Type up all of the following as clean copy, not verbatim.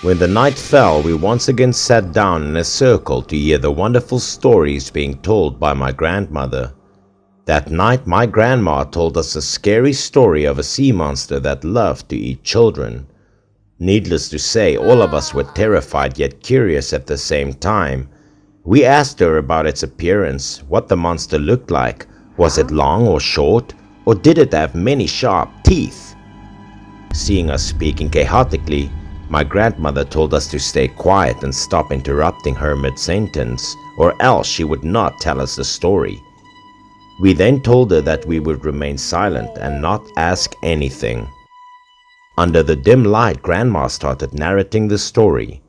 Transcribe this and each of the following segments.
When the night fell, we once again sat down in a circle to hear the wonderful stories being told by my grandmother. That night, my grandma told us a scary story of a sea monster that loved to eat children. Needless to say, all of us were terrified yet curious at the same time. We asked her about its appearance, what the monster looked like. Was it long or short, or did it have many sharp teeth? Seeing us speaking chaotically, my grandmother told us to stay quiet and stop interrupting her mid-sentence, or else she would not tell us the story. We then told her that we would remain silent and not ask anything. Under the dim light, Grandma started narrating the story.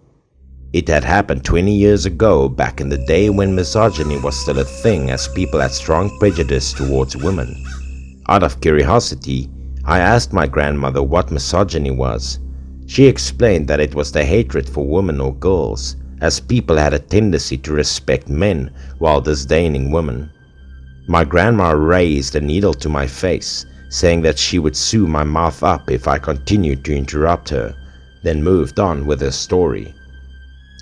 It had happened 20 years ago, back in the day when misogyny was still a thing, as people had strong prejudice towards women. Out of curiosity, I asked my grandmother what misogyny was. She explained that it was the hatred for women or girls, as people had a tendency to respect men while disdaining women. My grandma raised a needle to my face, saying that she would sew my mouth up if I continued to interrupt her, then moved on with her story.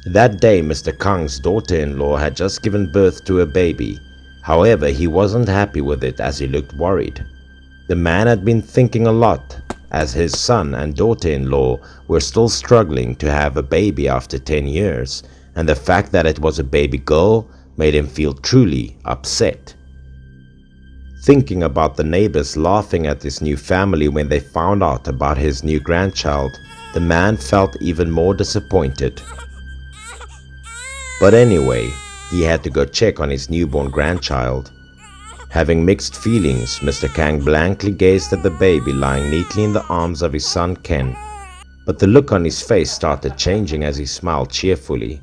That day, Mr. Kang's daughter-in-law had just given birth to a baby. However, he wasn't happy with it as he looked worried. The man had been thinking a lot, as his son and daughter-in-law were still struggling to have a baby after 10 years, and the fact that it was a baby girl made him feel truly upset. Thinking about the neighbors laughing at his new family when they found out about his new grandchild, the man felt even more disappointed. But anyway, he had to go check on his newborn grandchild. Having mixed feelings, Mr. Kang blankly gazed at the baby lying neatly in the arms of his son Ken, but the look on his face started changing as he smiled cheerfully.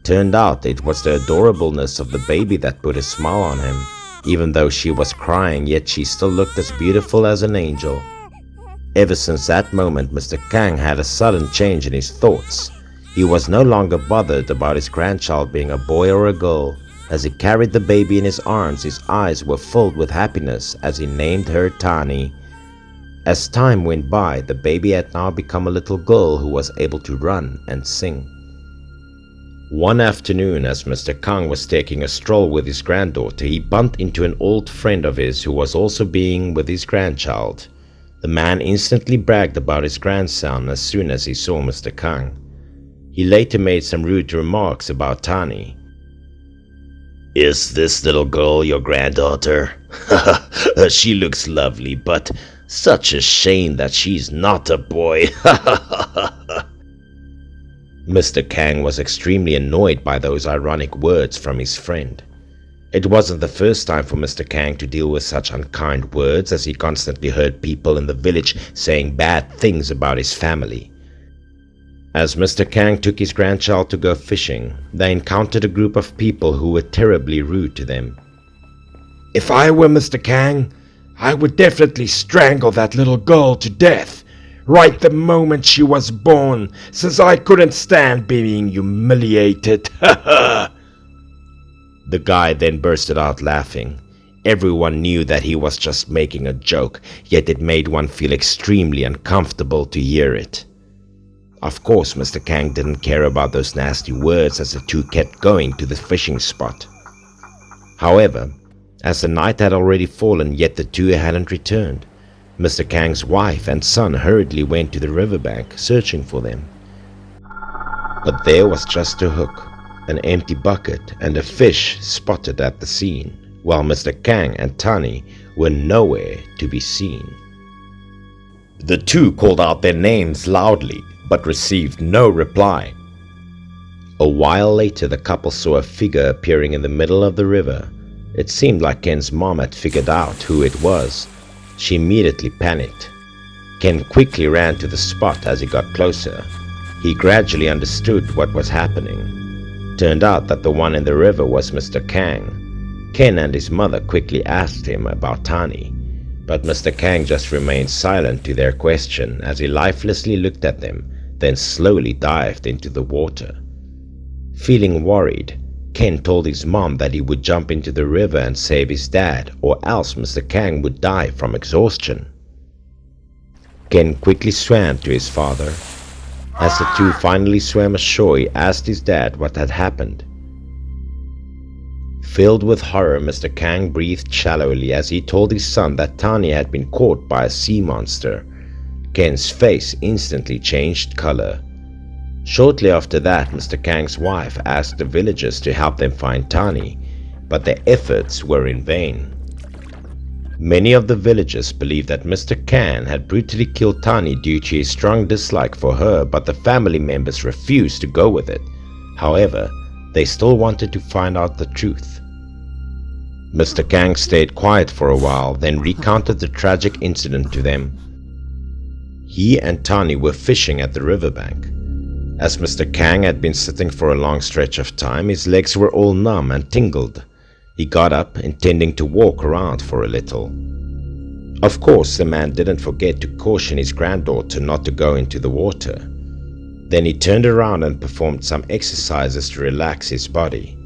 Turned out it was the adorableness of the baby that put a smile on him. Even though she was crying, yet she still looked as beautiful as an angel. Ever since that moment, Mr. Kang had a sudden change in his thoughts. He was no longer bothered about his grandchild being a boy or a girl. As he carried the baby in his arms, his eyes were filled with happiness as he named her Tani. As time went by, the baby had now become a little girl who was able to run and sing. One afternoon, as Mr. Kang was taking a stroll with his granddaughter, he bumped into an old friend of his who was also being with his grandchild. The man instantly bragged about his grandson as soon as he saw Mr. Kang. He later made some rude remarks about Tani. "Is this little girl your granddaughter? She looks lovely, but such a shame that she's not a boy." Mr. Kang was extremely annoyed by those ironic words from his friend. It wasn't the first time for Mr. Kang to deal with such unkind words, as he constantly heard people in the village saying bad things about his family. As Mr. Kang took his grandchild to go fishing, they encountered a group of people who were terribly rude to them. "If I were Mr. Kang, I would definitely strangle that little girl to death, right the moment she was born, since I couldn't stand being humiliated." The guy then bursted out laughing. Everyone knew that he was just making a joke, yet it made one feel extremely uncomfortable to hear it. Of course, Mr. Kang didn't care about those nasty words as the two kept going to the fishing spot. However, as the night had already fallen yet the two hadn't returned, Mr. Kang's wife and son hurriedly went to the riverbank searching for them. But there was just a hook, an empty bucket, and a fish spotted at the scene, while Mr. Kang and Tani were nowhere to be seen. The two called out their names loudly, but received no reply. A while later, the couple saw a figure appearing in the middle of the river. It seemed like Ken's mom had figured out who it was. She immediately panicked. Ken quickly ran to the spot as he got closer. He gradually understood what was happening. Turned out that the one in the river was Mr. Kang. Ken and his mother quickly asked him about Tani, but Mr. Kang just remained silent to their question as he lifelessly looked at them, then slowly dived into the water. Feeling worried, Ken told his mom that he would jump into the river and save his dad, or else Mr. Kang would die from exhaustion. Ken quickly swam to his father. As the two finally swam ashore, he asked his dad what had happened. Filled with horror, Mr. Kang breathed shallowly as he told his son that Tani had been caught by a sea monster. Ken's face instantly changed color. Shortly after that, Mr. Kang's wife asked the villagers to help them find Tani, but their efforts were in vain. Many of the villagers believed that Mr. Kang had brutally killed Tani due to his strong dislike for her, but the family members refused to go with it. However, they still wanted to find out the truth. Mr. Kang stayed quiet for a while, then recounted the tragic incident to them. He and Tani were fishing at the riverbank. As Mr. Kang had been sitting for a long stretch of time, his legs were all numb and tingled. He got up, intending to walk around for a little. Of course, the man didn't forget to caution his granddaughter not to go into the water. Then he turned around and performed some exercises to relax his body.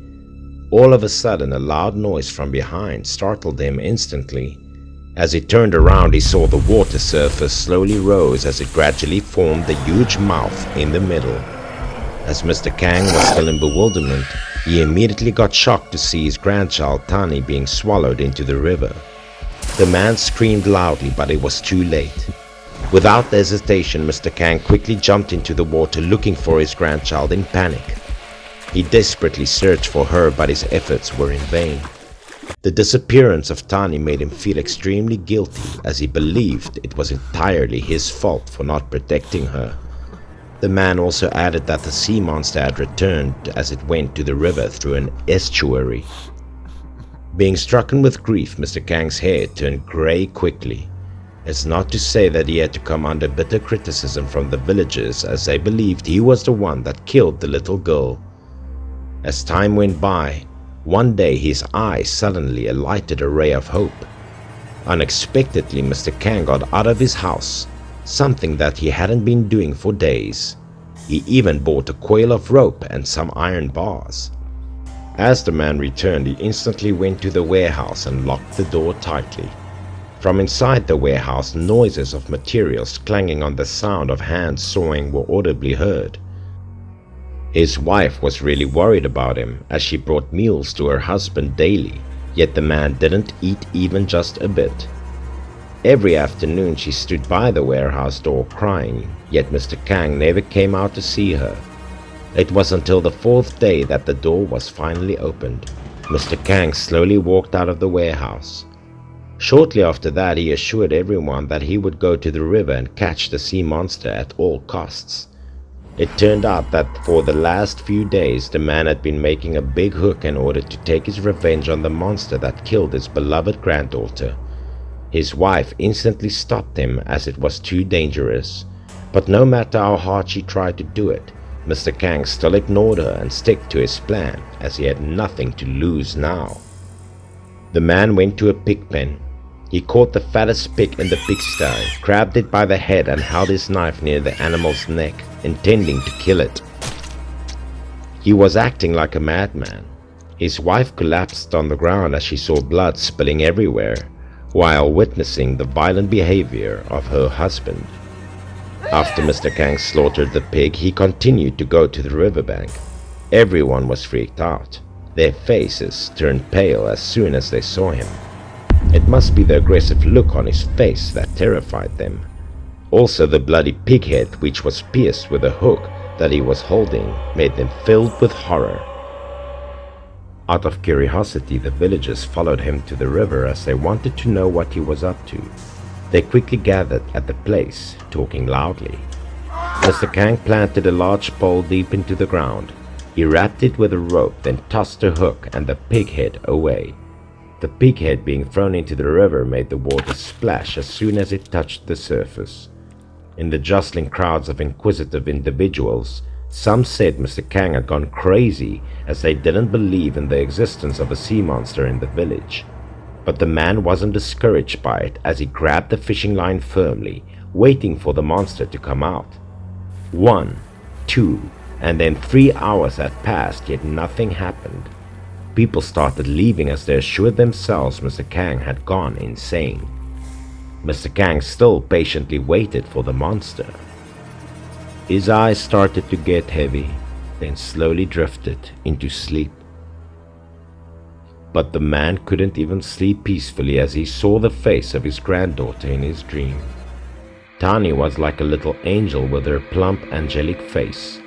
All of a sudden, a loud noise from behind startled him instantly. As he turned around, he saw the water surface slowly rose as it gradually formed the huge mouth in the middle. As Mr. Kang was still in bewilderment, he immediately got shocked to see his grandchild Tani being swallowed into the river. The man screamed loudly, but it was too late. Without hesitation, Mr. Kang quickly jumped into the water looking for his grandchild in panic. He desperately searched for her, but his efforts were in vain. The disappearance of Tani made him feel extremely guilty, as he believed it was entirely his fault for not protecting her. The man also added that the sea monster had returned as it went to the river through an estuary. Being stricken with grief, Mr. Kang's hair turned grey quickly. It's not to say that he had to come under bitter criticism from the villagers, as they believed he was the one that killed the little girl. As time went by, one day his eye suddenly alighted a ray of hope. Unexpectedly, Mr. Kang got out of his house, something that he hadn't been doing for days. He even bought a coil of rope and some iron bars. As the man returned, he instantly went to the warehouse and locked the door tightly. From inside the warehouse, noises of materials clanging on the sound of hands sawing were audibly heard. His wife was really worried about him, as she brought meals to her husband daily, yet the man didn't eat even just a bit. Every afternoon she stood by the warehouse door crying, yet Mr. Kang never came out to see her. It was until the fourth day that the door was finally opened. Mr. Kang slowly walked out of the warehouse. Shortly after that, he assured everyone that he would go to the river and catch the sea monster at all costs. It turned out that for the last few days, the man had been making a big hook in order to take his revenge on the monster that killed his beloved granddaughter. His wife instantly stopped him as it was too dangerous, but no matter how hard she tried to do it, Mr. Kang still ignored her and stuck to his plan, as he had nothing to lose now. The man went to a pig pen. He caught the fattest pig in the pigsty, grabbed it by the head and held his knife near the animal's neck, intending to kill it. He was acting like a madman. His wife collapsed on the ground as she saw blood spilling everywhere, while witnessing the violent behavior of her husband. After Mr. Kang slaughtered the pig, he continued to go to the riverbank. Everyone was freaked out. Their faces turned pale as soon as they saw him. It must be the aggressive look on his face that terrified them. Also, the bloody pig head, which was pierced with a hook that he was holding, made them filled with horror. Out of curiosity, the villagers followed him to the river as they wanted to know what he was up to. They quickly gathered at the place, talking loudly. Mr. Kang planted a large pole deep into the ground. He wrapped it with a rope, then tossed the hook and the pig head away. The pig head being thrown into the river made the water splash as soon as it touched the surface. In the jostling crowds of inquisitive individuals, some said Mr. Kang had gone crazy, as they didn't believe in the existence of a sea monster in the village. But the man wasn't discouraged by it, as he grabbed the fishing line firmly, waiting for the monster to come out. 1, 2, and then 3 hours had passed, yet nothing happened. People started leaving as they assured themselves Mr. Kang had gone insane. Mr. Kang still patiently waited for the monster. His eyes started to get heavy, then slowly drifted into sleep. But the man couldn't even sleep peacefully as he saw the face of his granddaughter in his dream. Tani was like a little angel with her plump, angelic face.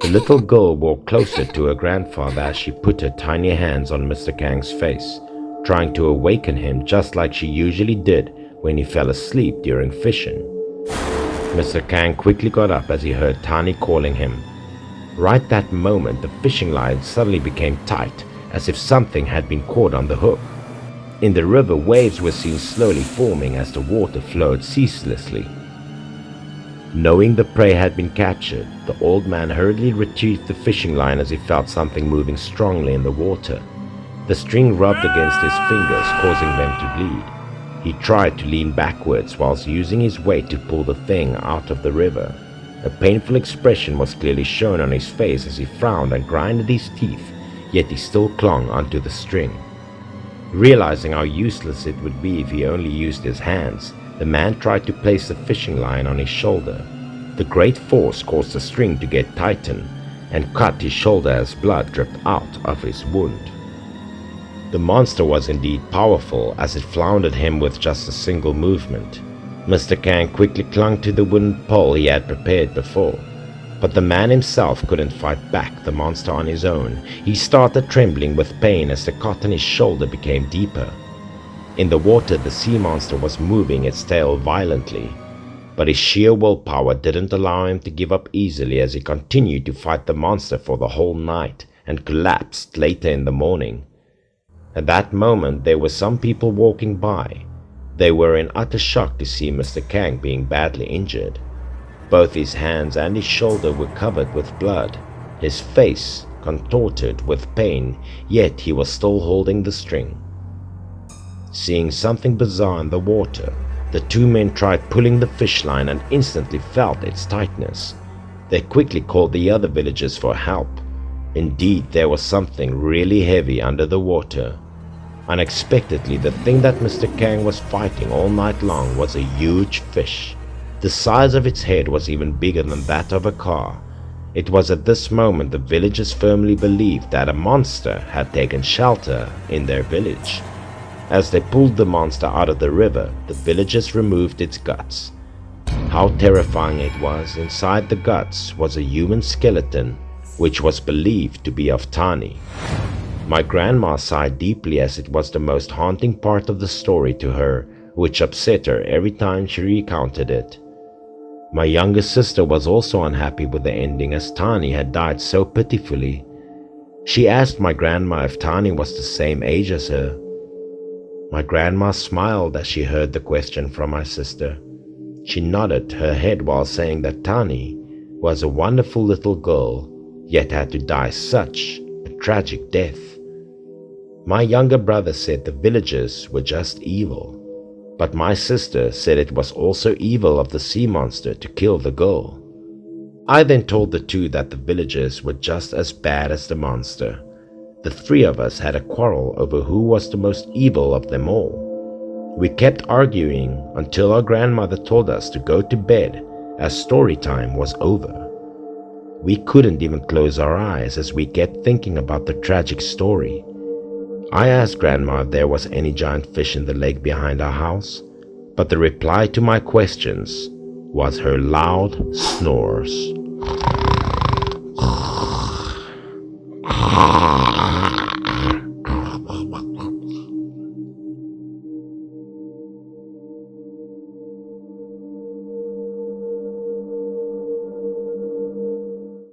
The little girl walked closer to her grandfather as she put her tiny hands on Mr. Kang's face, trying to awaken him just like she usually did when he fell asleep during fishing. Mr. Kang quickly got up as he heard Tani calling him. Right that moment, the fishing line suddenly became tight, as if something had been caught on the hook. In the river, waves were seen slowly forming as the water flowed ceaselessly. Knowing the prey had been captured, the old man hurriedly retrieved the fishing line as he felt something moving strongly in the water. The string rubbed against his fingers, causing them to bleed. He tried to lean backwards whilst using his weight to pull the thing out of the river. A painful expression was clearly shown on his face as he frowned and grinded his teeth, yet he still clung onto the string. Realizing how useless it would be if he only used his hands, the man tried to place the fishing line on his shoulder. The great force caused the string to get tightened and cut his shoulder as blood dripped out of his wound. The monster was indeed powerful as it floundered him with just a single movement. Mr. Kang quickly clung to the wooden pole he had prepared before. But the man himself couldn't fight back the monster on his own. He started trembling with pain as the cut on his shoulder became deeper. In the water, the sea monster was moving its tail violently, but his sheer willpower didn't allow him to give up easily as he continued to fight the monster for the whole night and collapsed later in the morning. At that moment, there were some people walking by. They were in utter shock to see Mr. Kang being badly injured. Both his hands and his shoulder were covered with blood, his face contorted with pain, yet he was still holding the string. Seeing something bizarre in the water, the two men tried pulling the fish line and instantly felt its tightness. They quickly called the other villagers for help. Indeed, there was something really heavy under the water. Unexpectedly, the thing that Mr. Kang was fighting all night long was a huge fish. The size of its head was even bigger than that of a car. It was at this moment the villagers firmly believed that a monster had taken shelter in their village. As they pulled the monster out of the river, the villagers removed its guts. How terrifying it was! Inside the guts was a human skeleton, which was believed to be of Tani. My grandma sighed deeply as it was the most haunting part of the story to her, which upset her every time she recounted it. My younger sister was also unhappy with the ending as Tani had died so pitifully. She asked my grandma if Tani was the same age as her. My grandma smiled as she heard the question from my sister. She nodded her head while saying that Tani was a wonderful little girl, yet had to die such a tragic death. My younger brother said the villagers were just evil. But my sister said it was also evil of the sea monster to kill the girl. I then told the two that the villagers were just as bad as the monster. The three of us had a quarrel over who was the most evil of them all. We kept arguing until our grandmother told us to go to bed as story time was over. We couldn't even close our eyes as we kept thinking about the tragic story. I asked Grandma if there was any giant fish in the lake behind our house, but the reply to my questions was her loud snores.